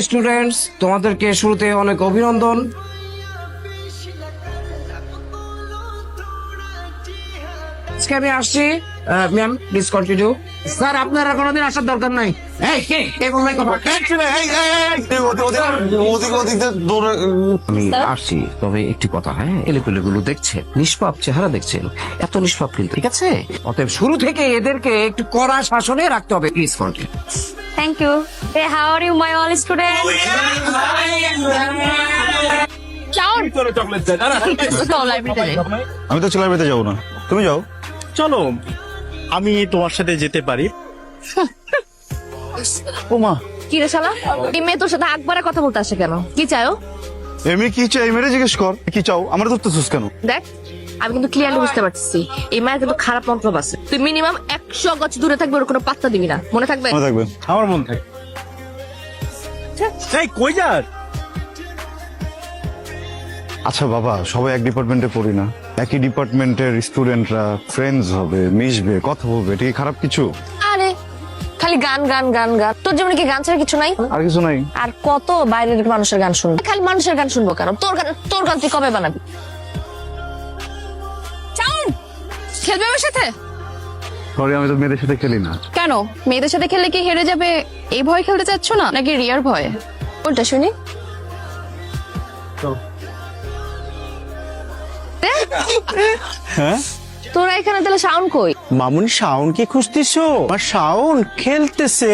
Students, তোমাদেরকে শুরুতে অনেক অভিনন্দন। আজকে আমি আসছি। Ma'am please continue. স্যার আপনারা কোনোদিন আসার দরকার নাই। আমি আসছি, তবে একটি কথা, হ্যাঁ, এলেপেলে গুলো দেখছেন, নিষ্পাপ চেহারা দেখছেন, এত নিষ্পাপ কিন্তু, ঠিক আছে? অতএব শুরু থেকে এদেরকে একটু কড়া শাসনে রাখতে হবে। Please continue. Thank you. Hey, how are you, my all students? Ciao. আমি তো চলে বেঁধে যাবো না, তুমি যাও। চলো আমি তোমার সাথে যেতে পারি। ও মা, কি রে শালা? এই মেয়ে তোর সাথে আকবারে কথা বলতে আসে কেন? কি চাও? এমনি কি চাই মেরে জিজ্ঞেস কর, কি চাও? আমার ধরতেছিস কেন? দেখ, আমি কিন্তু ক্লিয়ারলি বুঝতে পারছি এই মায়ের কিন্তু খারাপ মন্তব্য আছে। তুই মিনিমাম 100 গজ দূরে থাকবে, ওর কোনো পাত্তা দিবি না, মনে থাকবে? মনে থাকবে। আমার মন থাকে। এই কই যাস? আচ্ছা বাবা, সবাই এক ডিপার্টমেন্টে পড়ি না? একই ডিপার্টমেন্টের স্টুডেন্টরা ফ্রেন্ডস হবে, মিশবে, কথা বলবে, এটা কি খারাপ কিছু? আরে খালি গান গান গান গান, তোর জীবনে কি গান ছাড়া কিছু নাই? আর কিছু নাই। আর কত বাইরের মানুষের গান শুনবো? খালি মানুষের গান শুনবো কেন? তোর গান তুই কবে বানাবি? চাউন খেলবে আমার সাথে? সরি, আমি তো মেয়েদের সাথে খেলি না। কেন? মেয়েদের সাথে খেললে কি হেরে যাবে এই ভয় খেলতে চাচ্ছ না, নাকি রিয়ার ভয়? কোনটা শুনি? হ্যাঁ তোরা এখানে তাহলে সাউন্ড কই? মামুনি, শাওন কি খুঁজতেছো? আর শাওন খেলতেছে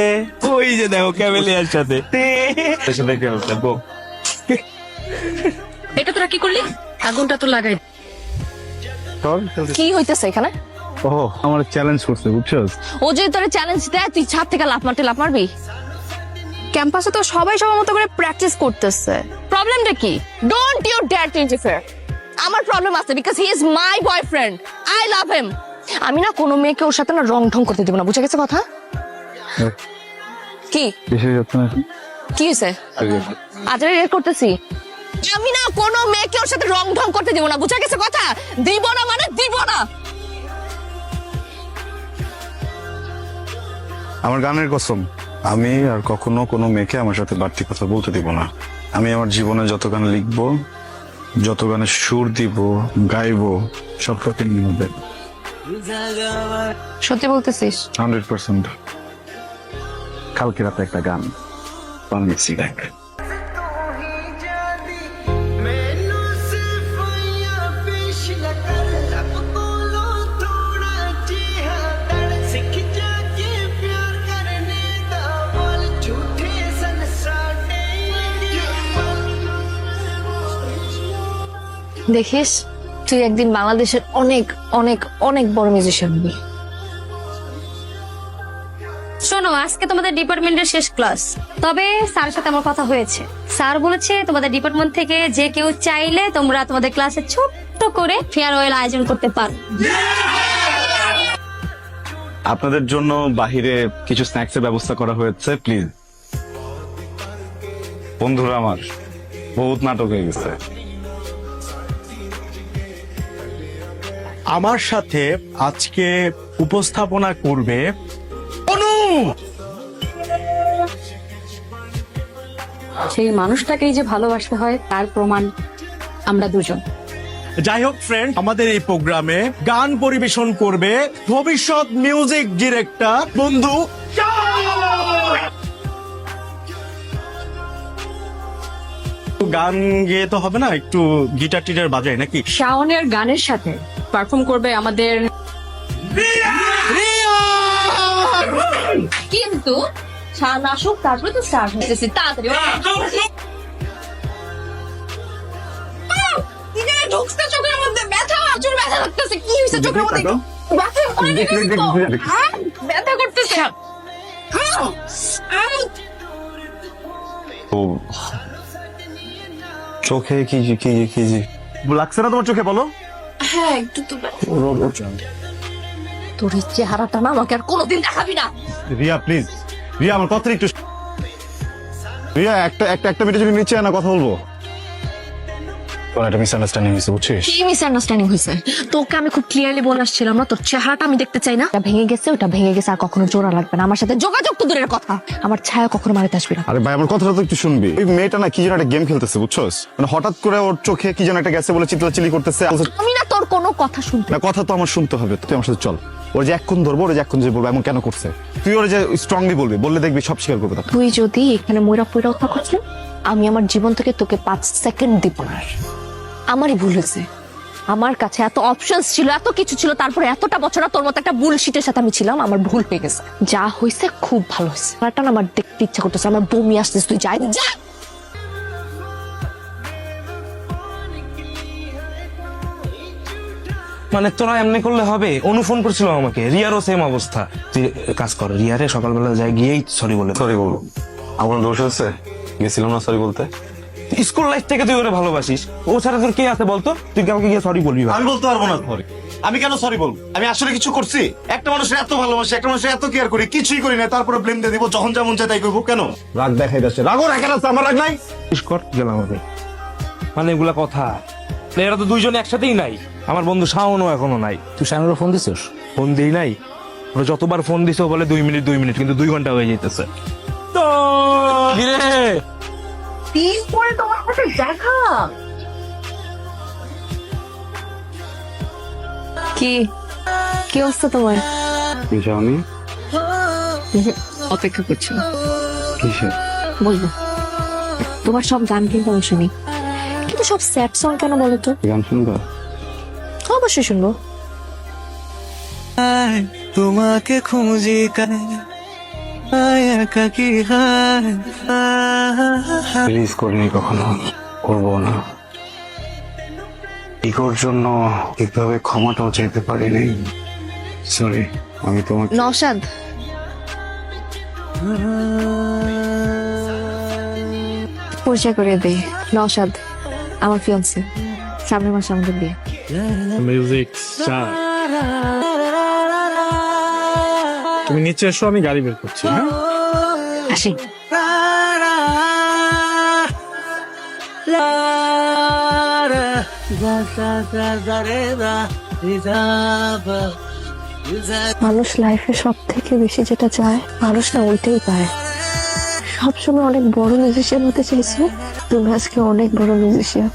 ওই যে দেখো ক্যামেলিয়ার সাথে। এটা তোরা কি করলি? আগুনটা তো লাগাই। তোর কি হইতেছে এখানে? ও আমার চ্যালেঞ্জ করছে, বুঝছস? ও যে তোরে চ্যালেঞ্জ দেয়, তুই ছাদ থেকে লাফ মারবি? ক্যাম্পাসে তো সবাই সবার মতো করে প্র্যাকটিস করতেছে, প্রবলেমটা কি? Don't you dare to interfere. আমার প্রবলেম আছে, because he is my boyfriend, I love him. আমি না কোনো মেয়েকে ওর সাথে না রং ঢং করতে দেব না, বুঝে গেছে কথা? কি বেশি যাচ্ছে না। কি হয়েছে? আজ রেড করতেছি। আমি না কোনো মেয়েকে ওর সাথে রং ঢং করতে দেব না, বুঝে গেছে কথা? দিব না মানে দিব না। আমার গানের কসম, আমি আর কখনো কোনো মেয়েকে আমার সাথে বাড়তি কথা বলতে দিব না। আমি আমার জীবনে যত গান লিখবো, যত গানে সুর দিব, গাইবো, সব প্রতিদিন হবে। সত্যি বলতেছিস? 100%। কালকে রাতে একটা গান বানিয়েছি, দেখ। দেখিস, তুই একদিন বাংলাদেশের অনেক অনেক অনেক বড় মিউজিশিয়ান হবি। শোনো, আজকে তোমাদের ডিপার্টমেন্টের শেষ ক্লাস, তবে স্যারের সাথে আমার কথা হয়েছে। স্যার বলেছে তোমাদের ডিপার্টমেন্ট থেকে যে কেউ চাইলে তোমরা তোমাদের ক্লাসে ছোট্ট করে ফেয়ারওয়েল আয়োজন করতে পারো। আপনাদের জন্য বাহিরে কিছু স্ন্যাক্সের ব্যবস্থা করা হয়েছে, প্লিজ। বন্ধুরা আমার বহুত নাটক হয়ে গেছে। আমার সাথে আজকে উপস্থাপনা করবে অনু। সেই মানুষটাকেই যে ভালোবাসতে হয় তার প্রমাণ আমরা দুজন। যাই হোক ফ্রেন্ড, আমাদের এই প্রোগ্রামে গান পরিবেশন করবে ভবিষ্যৎ মিউজিক ডিরেক্টর বন্ধু। গান গেয়ে তো হবে না, একটু গিটার টিটার বাজায় নাকি? শাওনের গানের সাথে পারফর্ম করবে আমাদের, কিন্তু শান আসুক তারপরে তো স্টার্ট হতেছে। তাড়াতাড়ি ঢুকতে চোখের মধ্যে ব্যথা, প্রচুর ব্যথা লাগতেছে। কি হয়েছে চোখের মধ্যে? ব্যথা ব্যথা করতেছে। ও চোখে কি কি কি লাগছে না তোমার চোখে? বলো। হ্যাঁ একটু তো। তোর এই চেহারাটা না আমাকে আর কোনোদিন দেখাবি না। রিয়া প্লিজ, রিয়া আমার কথা একটু। রিয়া একটা মিনিট যদি নিচে না কথা বলবো। কোন একটা মিসআন্ডারস্ট্যান্ডিং হয়েছে বুঝছিস? কি মিসআন্ডারস্ট্যান্ডিং হয়েছে? তোকে আমি খুব ক্লিয়ারলি বলে আসছিলাম না, তোর চেহারাটা আমি দেখতে চাই না। ওটা ভেঙে গেছে, ওটা ভেঙে গেছে, আর কখনো জোড়া লাগবে না। আমার সাথে যোগাযোগ তো দূরের কথা, আমার ছায়া কখনো মারিতে আসবি না। আরে ভাই আমার কথাটা তো একটু শুনবি। ওই মেয়েটা না কি যেন একটা গেম খেলতেছে বুঝছস, মানে হঠাৎ করে ওর চোখে কি যেন একটা গেছে বলে চিল্লাচিল্লি করতেছে। আমি না তোর কোনো কথা শুনতে। না কথা তো আমার শুনতে হবে, তুই আমার সাথে চল। ওর যে এক্ষুন ধরবো, ওর যে এক্ষুন যে বলবো এমন কেন করছে, তুই ওর যে স্ট্রংলি বলবি, বললে দেখবি সব স্বীকার করবে তখন। তুই যদি এখানে ময়রা পয়রা কথা করছিস, আমি আমার জীবন থেকে তোকে 5 সেকেন্ড দিব না। আমারই ভুল হয়েছে, আমার কাছে এত অপশনস ছিল, এত কিছু ছিল, তারপরে এতটা বছর তোর মতো একটা বুলশিটের সাথে আমি ছিলাম। আমার ভুল হয়ে গেছে, যা হয়েছে খুব ভালো হয়েছে। একটা না আমার দেখতে ইচ্ছা করতেছে, আমার বমি আসতেছে, তুই যাই যা। মানে তোরা এমনি করলে হবে? অনু ফোন করছিল আমাকে, রিয়ারও সেম অবস্থা। তুই কাজ কর, রিয়ারে সকালবেলা যাই গিয়েই সরি বলে। সরি বলবো? আমার দোষ আছে, গেছিলাম না সরি বলতে। স্কুল লাইফ থেকে তুই ওরে ভালোবাসিস, ও ছাড়া তোর কে আছে বলতো? তুই কাউকে গিয়ে সরি বলবি? আমি বলতে পারবো না সরি। আমি কেন সরি বলবো? আমি আসলে কিছু করছি? একটা মানুষের এত ভালোবাসি, একটা মানুষের এত কেয়ার করি, কিছুই করি না, তারপরে ব্লেম দিয়ে দিব, যখন যেমন চাই তাই করবো। কেন রাগ দেখাই যাচ্ছে? রাগও রাখেন আছে, আমার রাগ নাই। কর গেলাম আমি। মানে এগুলা কথা, এরা তো দুইজনে একসাথেই নাই। আমার বন্ধু শাওনও এখনো নাই। তুই শানুরও ফোন দিছিস? ফোন দিই নাই, ওরা যতবার ফোন দিছে ও বলে 2 মিনিট 2 মিনিট, কিন্তু 2 ঘন্টা হয়ে যেতেছে। তো দিন পরে তোমার সাথে দেখা। কি কি অবস্থা তোমার? যাওনি? অপেক্ষা করছি, কিসে? বলবো। তোমার সব গান কিন্তু আমি শুনি, কিন্তু সব স্যাড সং কেন বলো তো? গান শুনবা? অবশ্যই শুনবো। তোমাকে খুঁজি রিলিজ করিনি কখনো, করবো না। ইগোর জন্য ঠিকভাবে ক্ষমাটাও চাইতে পারিনি। সরি, আমি তোমাকে নওশাদ, পরিচয় করে দেই। নওশাদ আমার ফিয়ান্সে, সামনের মাসে আমাদের বিয়ে। মিউজিক স্টার, তুমি নিচে এসো, আমি গাড়ি বের করছি। হ্যাঁ আসি। মানুষ লাইফে সব থেকে বেশি যেটা চায়, মানুষ না ওইটাই পায়। সবসময় অনেক বড় মিউজিশিয়ান হতে চাইছো, তুমি আজকে অনেক বড় মিউজিশিয়ান।